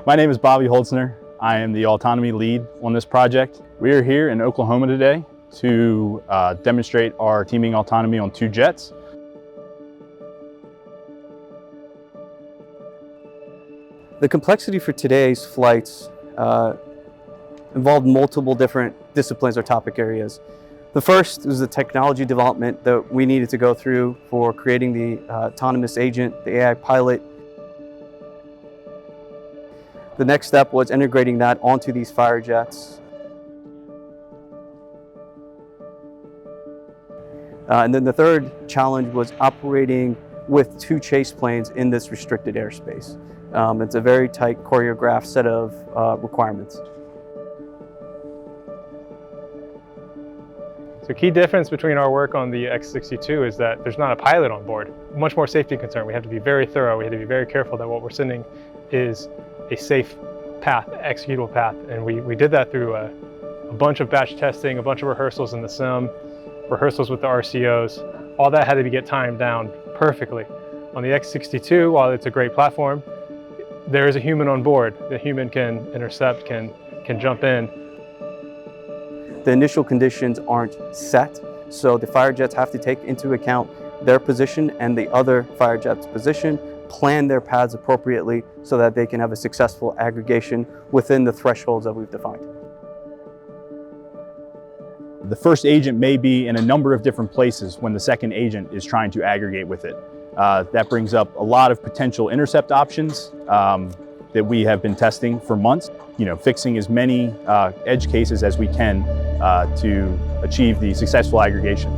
My name is Bobby Holtzner. I am the autonomy lead on this project. We are here in Oklahoma today to demonstrate our teaming autonomy on 2 jets. The complexity for today's flights involved multiple different disciplines or topic areas. The first was the technology development that we needed to go through for creating the autonomous agent, the AI pilot. The next step was integrating that onto these Firejets. And then the third challenge was operating with 2 chase planes in this restricted airspace. It's a very tight choreographed set of requirements. So key difference between our work on the X-62 is that there's not a pilot on board. Much more safety concern. We have to be very thorough. We have to be very careful that what we're sending is a safe path, executable path. And we did that through a bunch of batch testing, a bunch of rehearsals in the sim, rehearsals with the RCOs. All that had to get timed down perfectly. On the X-62, while it's a great platform, there is a human on board. The human can intercept, can jump in. The initial conditions aren't set, so the Firejets have to take into account their position and the other Firejet's position, plan their paths appropriately so that they can have a successful aggregation within the thresholds that we've defined. The first agent may be in a number of different places when the second agent is trying to aggregate with it. That brings up a lot of potential intercept options that we have been testing for months. Fixing as many edge cases as we can to achieve the successful aggregation.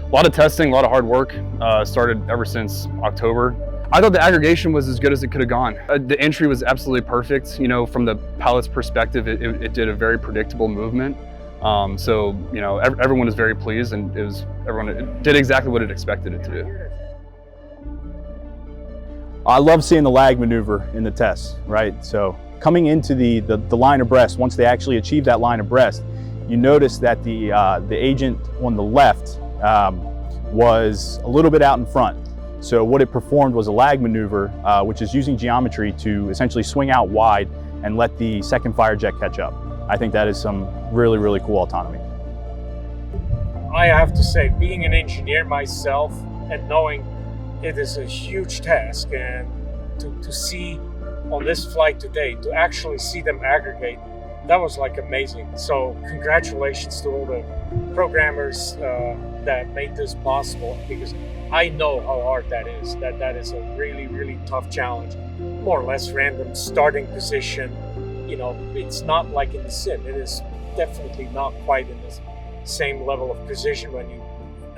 A lot of testing, a lot of hard work, started ever since October. I thought the aggregation was as good as it could have gone. The entry was absolutely perfect. From the pilot's perspective, it did a very predictable movement. So everyone was very pleased, and it did exactly what it expected it to do. I love seeing the lag maneuver in the tests, right? So coming into the line abreast, once they actually achieve that line abreast, you notice that the agent on the left was a little bit out in front. So what it performed was a lag maneuver, which is using geometry to essentially swing out wide and let the second Firejet catch up. I think that is some really, really cool autonomy. I have to say, being an engineer myself and knowing it is a huge task, and to see on this flight today, to actually see them aggregate, that was like amazing. So congratulations to all the programmers that made this possible, because I know how hard that is. That is a really, really tough challenge. More or less random starting position. It's not like in the sim. It is definitely not quite in the same level of precision when you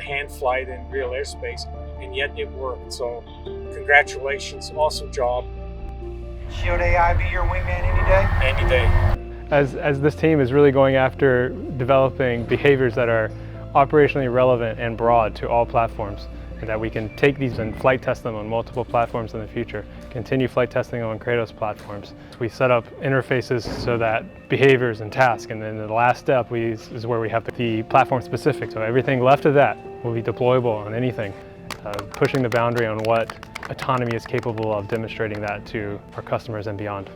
hand fly it in real airspace, and yet it worked. So congratulations, awesome job. Should AI be your wingman any day? Any day. As this team is really going after developing behaviors that are operationally relevant and broad to all platforms, and that we can take these and flight test them on multiple platforms in the future, continue flight testing on Kratos platforms. We set up interfaces so that behaviors and tasks, and then the last step is where we have the platform specific. So everything left of that will be deployable on anything, pushing the boundary on what autonomy is capable of, demonstrating that to our customers and beyond.